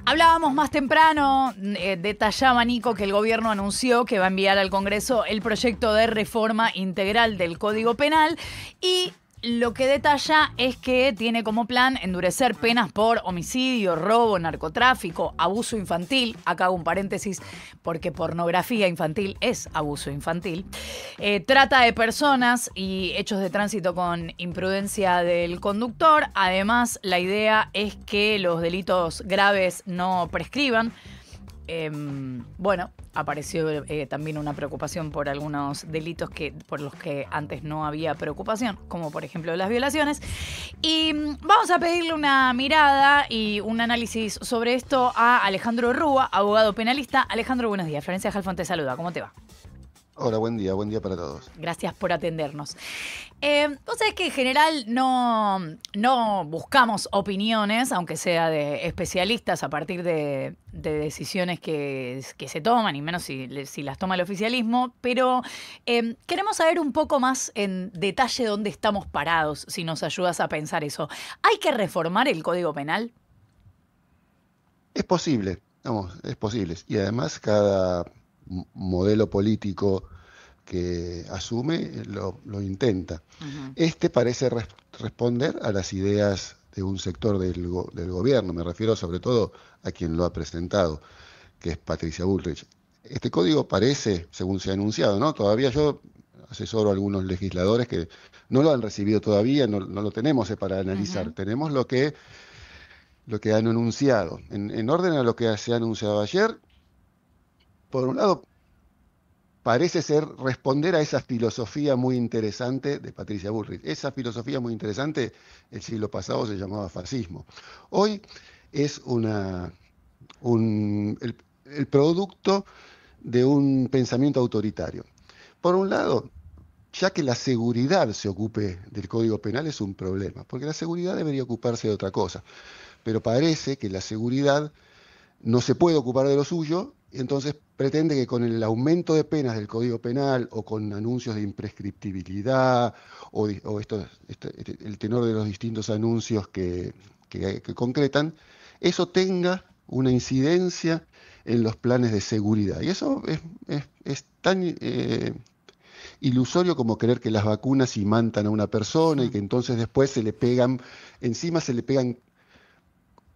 Hablábamos más temprano, detallaba Nico que el gobierno anunció que va a enviar al Congreso el proyecto de reforma integral del Código Penal y lo que detalla es que tiene como plan endurecer penas por homicidio, robo, narcotráfico, abuso infantil. Acá hago un paréntesis porque pornografía infantil es abuso infantil. Trata de personas y hechos de tránsito con imprudencia del conductor. Además, la idea es que los delitos graves no prescriban. Bueno, apareció también una preocupación por algunos delitos por los que antes no había preocupación, como por ejemplo las violaciones. Y vamos a pedirle una mirada y un análisis sobre esto a Alejandro Rúa, abogado penalista. Alejandro, buenos días. Florencia Halfon te saluda. ¿Cómo te va? Hola, buen día para todos. Gracias por atendernos. Vos sabés que en general no buscamos opiniones, aunque sea de especialistas, a partir de decisiones que se toman, y menos si las toma el oficialismo, pero queremos saber un poco más en detalle dónde estamos parados, si nos ayudas a pensar eso. ¿Hay que reformar el Código Penal? Es posible, vamos, es posible. Y además cada modelo político que asume lo intenta. Ujú. Este parece responder a las ideas de un sector del gobierno, me refiero sobre todo a quien lo ha presentado, que es Patricia Bullrich. Este código parece, según se ha anunciado, ¿no? Todavía yo asesoro a algunos legisladores que no lo han recibido todavía, no lo tenemos para analizar. Ujú. Tenemos lo que han anunciado. En orden a lo que se ha anunciado ayer, por un lado, parece ser responder a esa filosofía muy interesante de Patricia Bullrich. Esa filosofía muy interesante, el siglo pasado se llamaba fascismo. Hoy es el producto de un pensamiento autoritario. Por un lado, ya que la seguridad se ocupe del Código Penal es un problema, porque la seguridad debería ocuparse de otra cosa, pero parece que la seguridad no se puede ocupar de lo suyo, y entonces pretende que con el aumento de penas del Código Penal o con anuncios de imprescriptibilidad el tenor de los distintos anuncios que concretan, eso tenga una incidencia en los planes de seguridad. Y eso es tan ilusorio como creer que las vacunas imantan a una persona y que entonces después encima se le pegan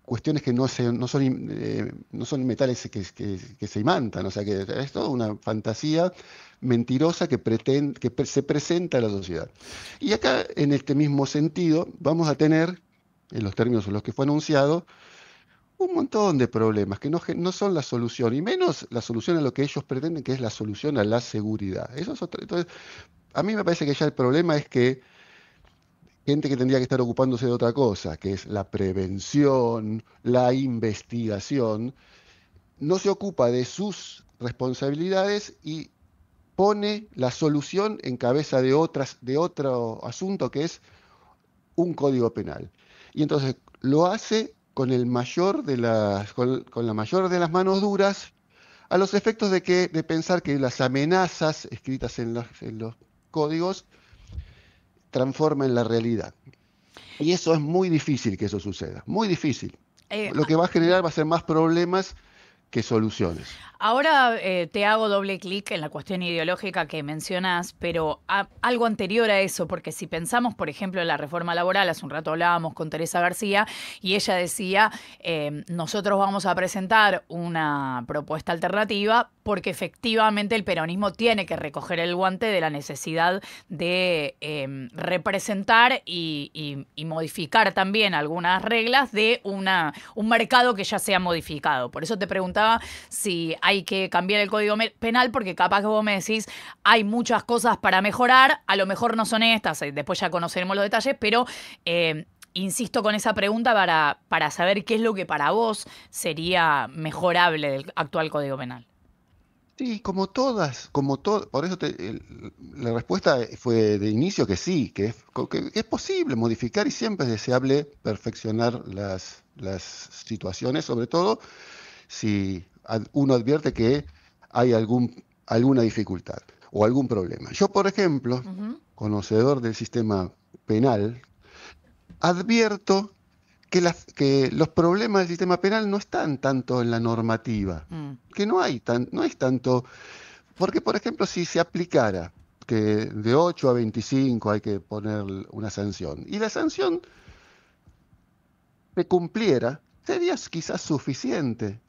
cuestiones que no son metales que se imantan, o sea que es toda una fantasía mentirosa que se presenta a la sociedad. Y acá, en este mismo sentido, vamos a tener, en los términos en los que fue anunciado, un montón de problemas que no son la solución, y menos la solución a lo que ellos pretenden, que es la solución a la seguridad. Eso es entonces, a mí me parece que ya el problema es que gente que tendría que estar ocupándose de otra cosa, que es la prevención, la investigación, no se ocupa de sus responsabilidades y pone la solución en cabeza de otro asunto que es un código penal. Y entonces lo hace con la mayor de las manos duras, a los efectos de pensar que las amenazas escritas en los códigos transforman la realidad. Y eso es muy difícil que eso suceda, muy difícil. Eh, Lo que va a generar va a ser más problemas que soluciones. Ahora te hago doble clic en la cuestión ideológica que mencionás, pero algo anterior a eso, porque si pensamos, por ejemplo, en la reforma laboral, hace un rato hablábamos con Teresa García y ella decía, nosotros vamos a presentar una propuesta alternativa porque efectivamente el peronismo tiene que recoger el guante de la necesidad de representar y modificar también algunas reglas de un mercado que ya se ha modificado. Por eso te preguntaba si hay que cambiar el Código Penal, porque capaz que vos me decís, hay muchas cosas para mejorar, a lo mejor no son estas, después ya conoceremos los detalles, pero insisto con esa pregunta para saber qué es lo que para vos sería mejorable del actual Código Penal. Sí, como todo, por eso la respuesta fue de inicio que sí, que es posible modificar y siempre es deseable perfeccionar las situaciones, sobre todo si uno advierte que hay alguna dificultad o algún problema. Yo, por ejemplo, Ujú. conocedor del sistema penal, advierto que los problemas del sistema penal no están tanto en la normativa, Mm. que no es tanto, porque por ejemplo si se aplicara que de 8 a 25 hay que poner una sanción, y la sanción se cumpliera, sería quizás suficiente.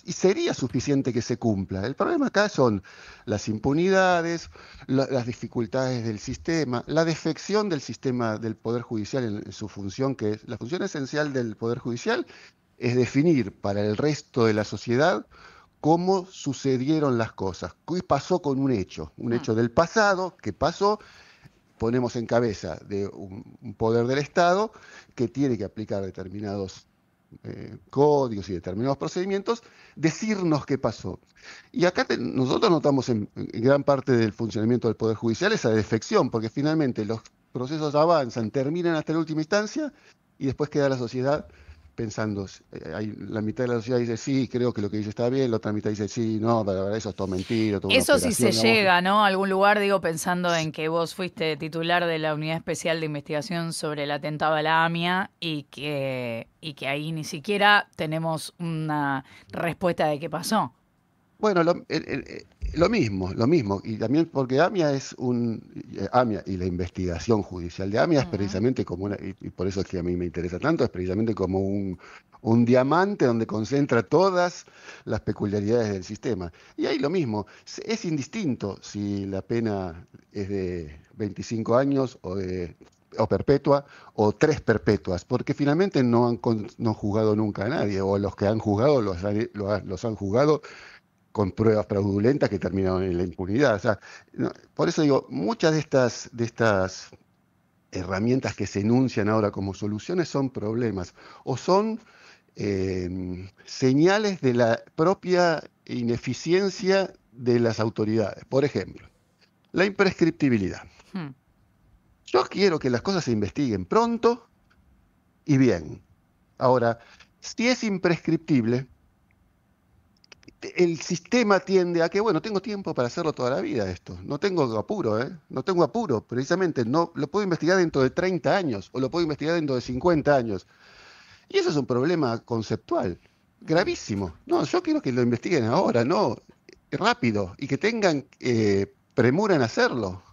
Y sería suficiente que se cumpla. El problema acá son las impunidades, las dificultades del sistema, la defección del sistema del Poder Judicial en su función, que es la función esencial del Poder Judicial, es definir para el resto de la sociedad cómo sucedieron las cosas, qué pasó con un Mm. hecho del pasado que pasó, ponemos en cabeza de un poder del Estado que tiene que aplicar determinados códigos y determinados procedimientos, decirnos qué pasó. Y acá nosotros notamos en gran parte del funcionamiento del Poder Judicial esa defección, porque finalmente los procesos avanzan, terminan hasta la última instancia y después queda la sociedad pensando, la mitad de la sociedad dice sí, creo que lo que dice está bien, la otra mitad dice sí, no, pero eso es todo mentira, toda una Eso sí se operación, digamos. llega, ¿no? A algún lugar, digo, pensando en que vos fuiste titular de la Unidad Especial de Investigación sobre el atentado a la AMIA y que ahí ni siquiera tenemos una respuesta de qué pasó. Bueno, lo mismo, y también porque AMIA AMIA y la investigación judicial de AMIA es Ujú. precisamente como y por eso es que a mí me interesa tanto, es precisamente como un diamante donde concentra todas las peculiaridades del sistema. Y ahí lo mismo, es indistinto si la pena es de 25 años o perpetua o 3 perpetuas, porque finalmente no han juzgado nunca a nadie, o los que han juzgado los han juzgado con pruebas fraudulentas que terminaron en la impunidad. O sea, por eso digo, muchas de estas herramientas que se enuncian ahora como soluciones son problemas o son señales de la propia ineficiencia de las autoridades. Por ejemplo, la imprescriptibilidad. Hmm. Yo quiero que las cosas se investiguen pronto y bien. Ahora, si es imprescriptible, el sistema tiende a que, bueno, tengo tiempo para hacerlo toda la vida esto. No tengo apuro, ¿eh? No tengo apuro. Precisamente no lo puedo investigar dentro de 30 años o lo puedo investigar dentro de 50 años. Y eso es un problema conceptual Mm. gravísimo. No, yo quiero que lo investiguen ahora, no rápido y que tengan premura en hacerlo.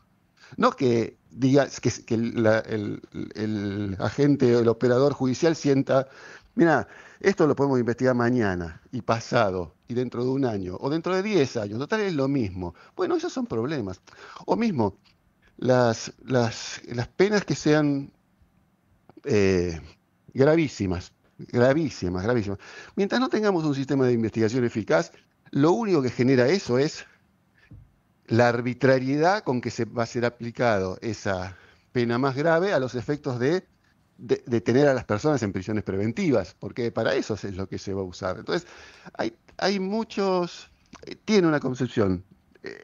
No que digas que el agente o el operador judicial sienta, mira, esto lo podemos investigar mañana y pasado y dentro de un año o dentro de 10 años, total es lo mismo. Bueno, esos son problemas. O mismo, las penas que sean eh, gravísimas, gravísimas, gravísimas. Mientras no tengamos un sistema de investigación eficaz, lo único que genera eso es la arbitrariedad con que se va a ser aplicado esa pena más grave a los efectos de tener a las personas en prisiones preventivas, porque para eso es lo que se va a usar. Entonces, hay muchos, tiene una concepción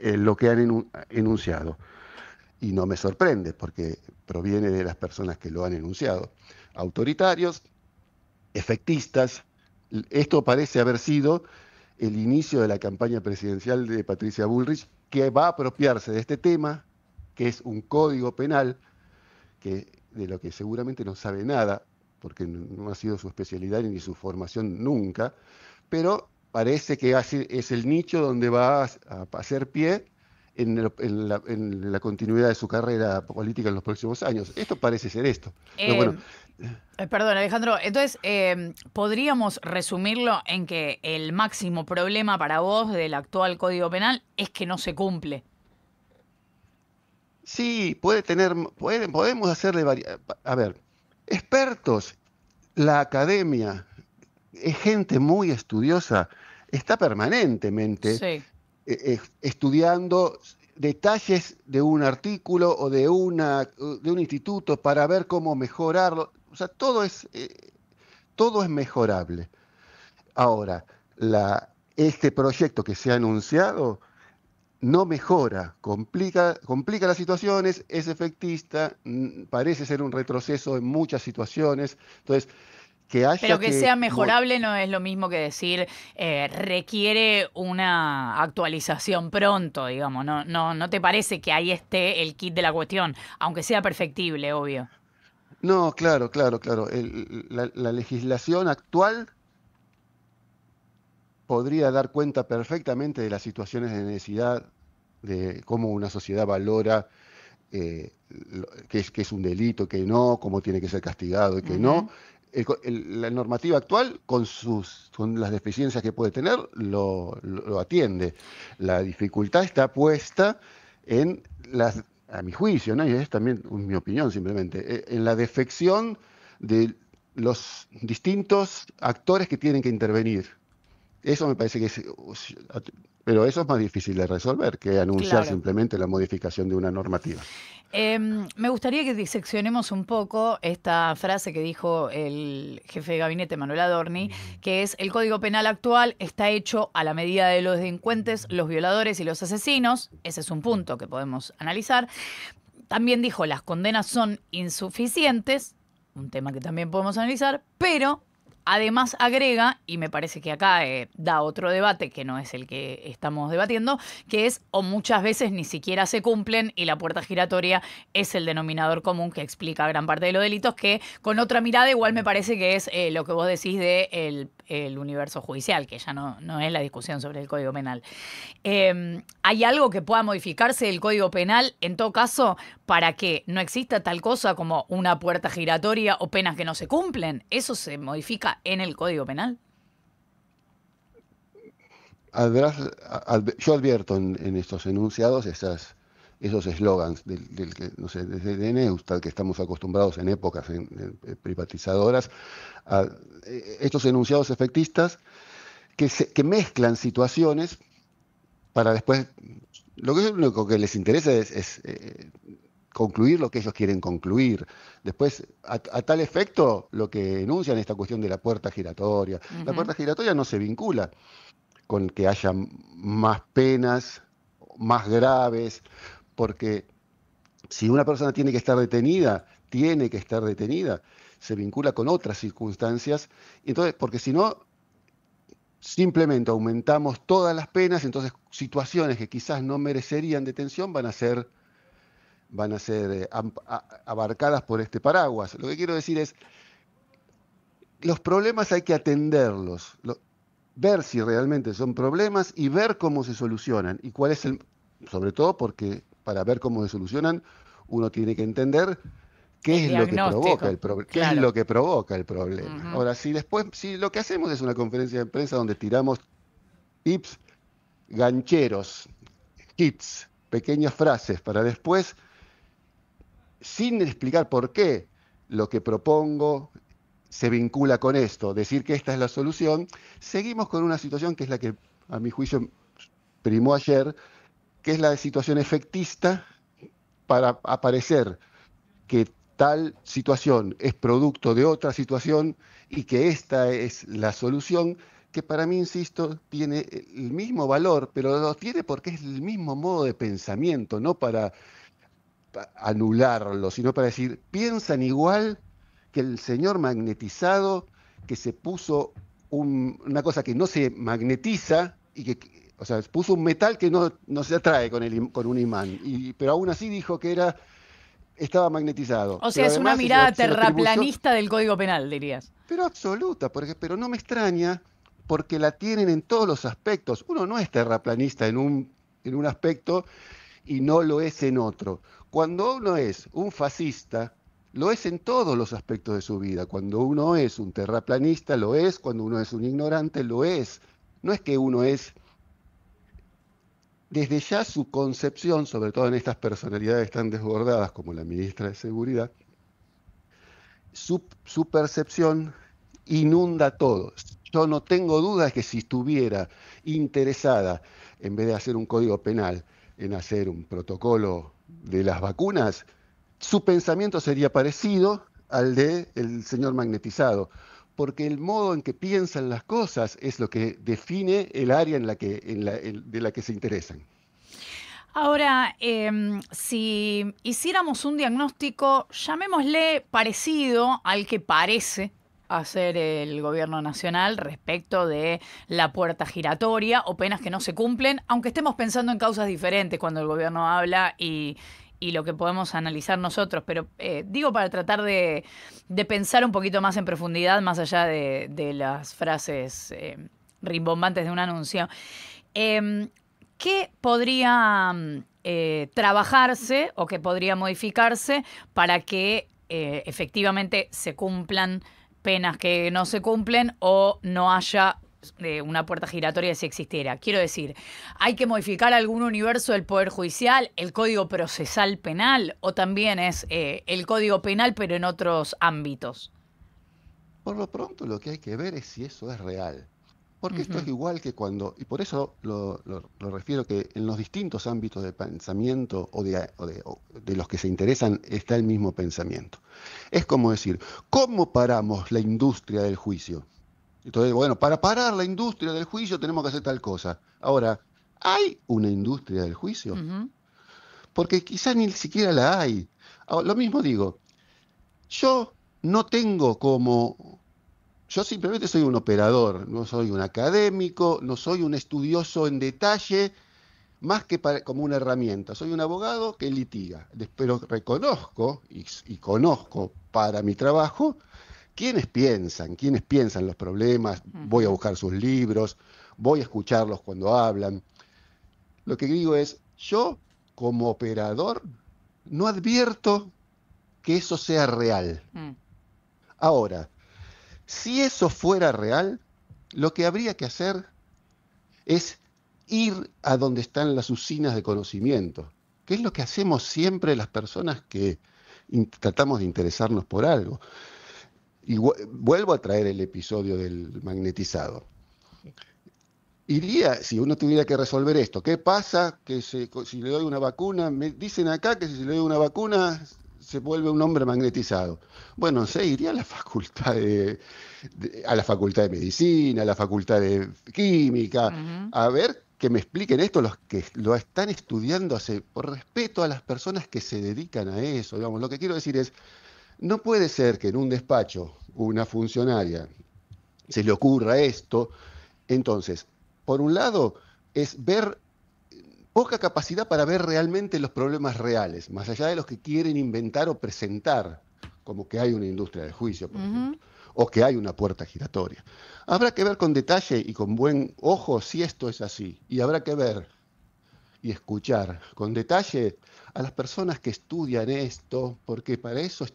lo que han enunciado, y no me sorprende, porque proviene de las personas que lo han enunciado, autoritarios, efectistas. Esto parece haber sido el inicio de la campaña presidencial de Patricia Bullrich, que va a apropiarse de este tema, que es un código penal, de lo que seguramente no sabe nada, porque no ha sido su especialidad ni su formación nunca, pero parece que es el nicho donde va a hacer pie en la continuidad de su carrera política en los próximos años. Esto parece ser esto. Entonces, bueno, Eh, Perdón, Alejandro. Entonces, podríamos resumirlo en que el máximo problema para vos del actual Código Penal es que no se cumple. sí, podemos hacerle a ver, expertos, la academia, es gente muy estudiosa, está permanentemente Sí. estudiando detalles de un artículo o de un instituto para ver cómo mejorarlo. O sea, todo es mejorable. Ahora, este proyecto que se ha anunciado no mejora, complica las situaciones, es efectista, parece ser un retroceso en muchas situaciones. Entonces, que Pero haya que sea que mejorable no es lo mismo que decir requiere una actualización pronto, digamos. No, no, no te parece que ahí esté el kit de la cuestión, aunque sea perfectible, obvio. No, claro, claro, claro. La legislación actual podría dar cuenta perfectamente de las situaciones de necesidad, de cómo una sociedad valora qué es un delito, qué no, cómo tiene que ser castigado y qué no. Ujú. La normativa actual, con las deficiencias que puede tener, lo atiende. La dificultad está puesta en a mi juicio, ¿no? Y es también mi opinión simplemente, en la defección de los distintos actores que tienen que intervenir. Eso me parece que es, pero eso es más difícil de resolver que anunciar Claro. simplemente la modificación de una normativa. Me gustaría que diseccionemos un poco esta frase que dijo el jefe de gabinete Manuel Adorni, que es: el Código Penal actual está hecho a la medida de los delincuentes, los violadores y los asesinos. Ese es un punto que podemos analizar. También dijo: las condenas son insuficientes, un tema que también podemos analizar, pero además agrega, y me parece que acá da otro debate que no es el que estamos debatiendo, que es: o muchas veces ni siquiera se cumplen y la puerta giratoria es el denominador común que explica gran parte de los delitos, que con otra mirada igual me parece que es lo que vos decís de el universo judicial, que ya no es la discusión sobre el Código Penal. ¿Hay algo que pueda modificarse del Código Penal, en todo caso, para que no exista tal cosa como una puerta giratoria o penas que no se cumplen? ¿Eso se modifica en el Código Penal? Yo advierto en estos enunciados esos eslogans no sé, desde de Neustadt, que estamos acostumbrados en épocas privatizadoras, a estos enunciados efectistas que mezclan situaciones para después, lo único que les interesa es concluir lo que ellos quieren concluir. Después, a tal efecto, lo que enuncian es esta cuestión de la puerta giratoria. La Ujú. puerta giratoria no se vincula con que haya más penas, más graves, porque si una persona tiene que estar detenida, se vincula con otras circunstancias, y entonces, porque si no, simplemente aumentamos todas las penas, entonces situaciones que quizás no merecerían detención van a ser abarcadas por este paraguas. Lo que quiero decir es, los problemas hay que atenderlos, ver si realmente son problemas y ver cómo se solucionan y cuál es sobre todo porque para ver cómo se solucionan uno tiene que entender qué El es lo que provoca diagnóstico, qué es claro. lo que provoca el problema. Ujú. Ahora, si lo que hacemos es una conferencia de prensa donde tiramos tips gancheros, hits, pequeñas frases para después, sin explicar por qué lo que propongo se vincula con esto, decir que esta es la solución, seguimos con una situación que es la que, a mi juicio, primó ayer, que es la de situación efectista para aparecer que tal situación es producto de otra situación y que esta es la solución, que para mí, insisto, tiene el mismo valor, pero lo tiene porque es el mismo modo de pensamiento, no para anularlo, sino para decir, piensan igual que el señor magnetizado que se puso una cosa que no se magnetiza y o sea, puso un metal que no se atrae con un imán, pero aún así dijo que estaba magnetizado, O sea, pero es una además mirada se lo atribuyó, terraplanista del Código Penal, dirías. pero absoluta, pero no me extraña porque la tienen en todos los aspectos. Uno no es terraplanista en un aspecto y no lo es en otro. Cuando uno es un fascista, lo es en todos los aspectos de su vida. Cuando uno es un terraplanista, lo es. Cuando uno es un ignorante, lo es. No es que uno es, desde ya su concepción, sobre todo en estas personalidades tan desbordadas como la ministra de Seguridad, su percepción inunda todo. Yo no tengo dudas que si estuviera interesada, en vez de hacer un código penal, en hacer un protocolo de las vacunas, su pensamiento sería parecido al de el señor magnetizado, porque el modo en que piensan las cosas es lo que define el área de la que se interesan. Ahora, si hiciéramos un diagnóstico, llamémosle parecido al que parece hacer el gobierno nacional respecto de la puerta giratoria o penas que no se cumplen, aunque estemos pensando en causas diferentes cuando el gobierno habla y lo que podemos analizar nosotros, pero digo para tratar de pensar un poquito más en profundidad, más allá de las frases rimbombantes de un anuncio. ¿Qué podría trabajarse o qué podría modificarse para que efectivamente se cumplan penas que no se cumplen o no haya una puerta giratoria si existiera? Quiero decir, ¿hay que modificar algún universo del Poder Judicial, el Código Procesal Penal, o también es el Código Penal pero en otros ámbitos? Por lo pronto lo que hay que ver es si eso es real. Porque esto Ujú, es igual que cuando, y por eso lo refiero que en los distintos ámbitos de pensamiento o de los que se interesan está el mismo pensamiento. Es como decir, ¿cómo paramos la industria del juicio? Entonces, bueno, para parar la industria del juicio tenemos que hacer tal cosa. Ahora, ¿hay una industria del juicio? ujú, Porque quizás ni siquiera la hay. Ahora, lo mismo digo, yo no tengo como... Yo simplemente soy un operador, no soy un académico, no soy un estudioso en detalle, más que como una herramienta. Soy un abogado que litiga, pero reconozco y conozco para mi trabajo quienes piensan los problemas, voy a ujú. buscar sus libros, voy a escucharlos cuando hablan. Lo que digo es, yo como operador no advierto que eso sea real. Mm, Ahora, si eso fuera real, lo que habría que hacer es ir a donde están las usinas de conocimiento, que es lo que hacemos siempre las personas que tratamos de interesarnos por algo. Y vuelvo a traer el episodio del magnetizado. Iría, si uno tuviera que resolver esto, ¿qué pasa que si le doy una vacuna? Me dicen acá que si le doy una vacuna se vuelve un hombre magnetizado. Bueno, sé, iría a la facultad a la facultad de medicina, a la facultad de química, ujú. a ver que me expliquen esto los que lo están estudiando por respeto a las personas que se dedican a eso. Digamos, lo que quiero decir es, no puede ser que en un despacho una funcionaria se le ocurra esto. Entonces, por un lado, es ver poca capacidad para ver realmente los problemas reales, más allá de los que quieren inventar o presentar, como que hay una industria del juicio, por Ujú. ejemplo, o que hay una puerta giratoria. Habrá que ver con detalle y con buen ojo si esto es así, y habrá que ver y escuchar con detalle a las personas que estudian esto, porque para eso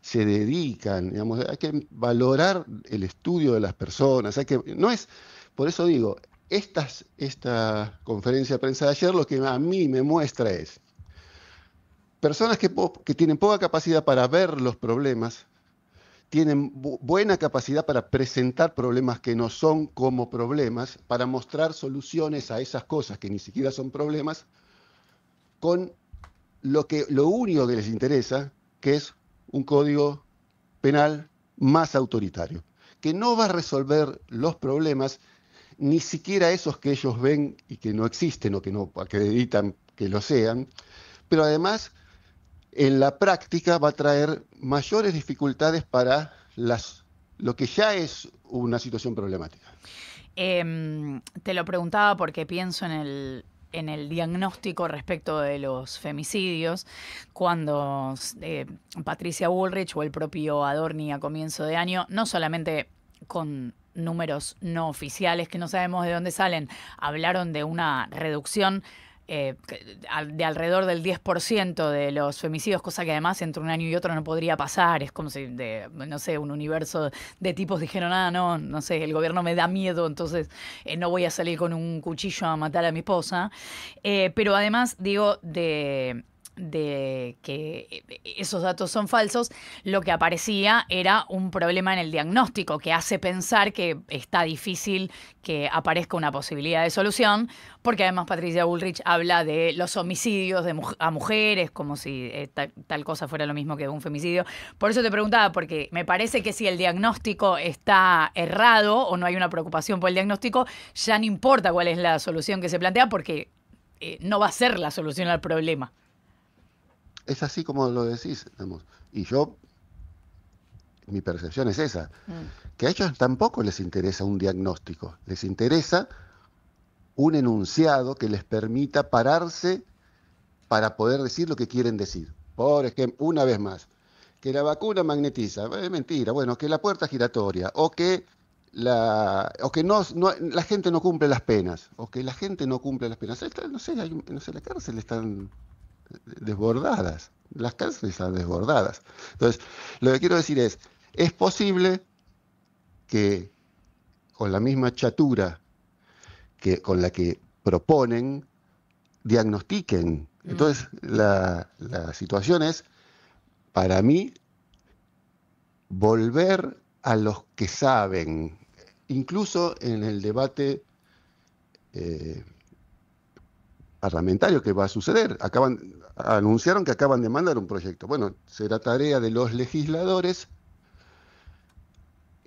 se dedican, digamos, hay que valorar el estudio de las personas, no es, por eso digo, esta conferencia de prensa de ayer lo que a mí me muestra es personas que tienen poca capacidad para ver los problemas, tienen buena capacidad para presentar problemas que no son como problemas, para mostrar soluciones a esas cosas que ni siquiera son problemas, con lo único que les interesa, que es un código penal más autoritario, que no va a resolver los problemas, ni siquiera esos que ellos ven y que no existen o que no acreditan que lo sean, pero además en la práctica va a traer mayores dificultades para lo que ya es una situación problemática. Te lo preguntaba porque pienso en el diagnóstico respecto de los femicidios, cuando Patricia Bullrich o el propio Adorni a comienzo de año, no solamente con números no oficiales que no sabemos de dónde salen, hablaron de una reducción de alrededor del 10% de los femicidios, cosa que además entre un año y otro no podría pasar. Es como si, no sé, un universo de tipos dijeron, no sé, el gobierno me da miedo, entonces no voy a salir con un cuchillo a matar a mi esposa. Pero además, digo, de que esos datos son falsos, lo que aparecía era un problema en el diagnóstico que hace pensar que está difícil que aparezca una posibilidad de solución, porque además Patricia Bullrich habla de los homicidios a mujeres, como si tal cosa fuera lo mismo que un femicidio. Por eso te preguntaba, porque me parece que si el diagnóstico está errado o no hay una preocupación por el diagnóstico, ya no importa cuál es la solución que se plantea, porque no va a ser la solución al problema. Es así como lo decís, digamos. Y mi percepción es esa, Mm. que a ellos tampoco les interesa un diagnóstico, les interesa un enunciado que les permita pararse para poder decir lo que quieren decir. Por ejemplo, una vez más, que la vacuna magnetiza, es mentira, bueno, que la puerta giratoria, o que la gente no cumple las penas, o que la gente no cumple las penas. No sé, no sé, las cárceles están desbordadas, las cárceles están desbordadas. Entonces, lo que quiero decir es posible que con la misma chatura con la que proponen, diagnostiquen. Entonces, la situación es, para mí, volver a los que saben, incluso en el debate parlamentario que va a suceder. Anunciaron que acaban de mandar un proyecto. Bueno, será tarea de los legisladores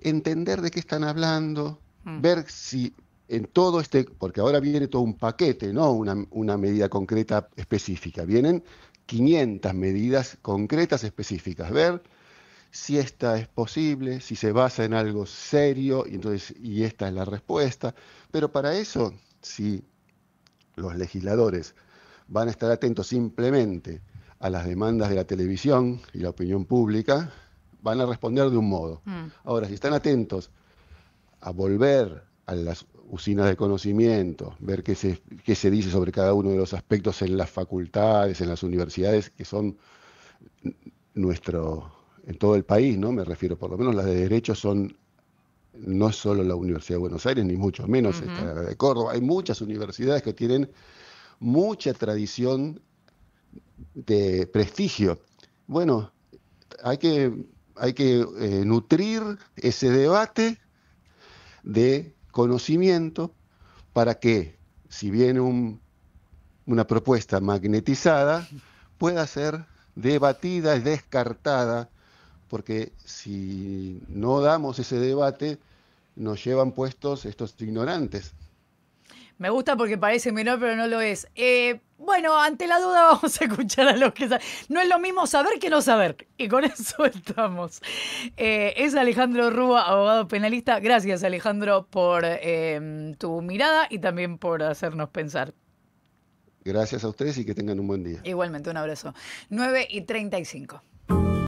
entender de qué están hablando, ver si en todo porque ahora viene todo un paquete, no una medida concreta específica, vienen 500 medidas concretas específicas, ver si esta es posible, si se basa en algo serio, y esta es la respuesta. Pero para eso, si los legisladores van a estar atentos simplemente a las demandas de la televisión y la opinión pública, van a responder de un modo. Ahora, si están atentos a volver a las usinas de conocimiento, ver qué se dice sobre cada uno de los aspectos en las facultades, en las universidades, que son en todo el país, ¿no? Me refiero, por lo menos las de Derecho no es solo la Universidad de Buenos Aires, ni mucho menos esta de Córdoba. Hay muchas universidades que tienen mucha tradición de prestigio. Bueno, hay que nutrir ese debate de conocimiento para que, si viene una propuesta magnetizada, pueda ser debatida y descartada, porque si no damos ese debate, nos llevan puestos estos ignorantes. Me gusta porque parece menor, pero no lo es. Bueno, ante la duda vamos a escuchar a los que saben. No es lo mismo saber que no saber. Y con eso estamos. Es Alejandro Rúa, abogado penalista. Gracias, Alejandro, por tu mirada y también por hacernos pensar. Gracias a ustedes y que tengan un buen día. Igualmente, un abrazo. 9:35.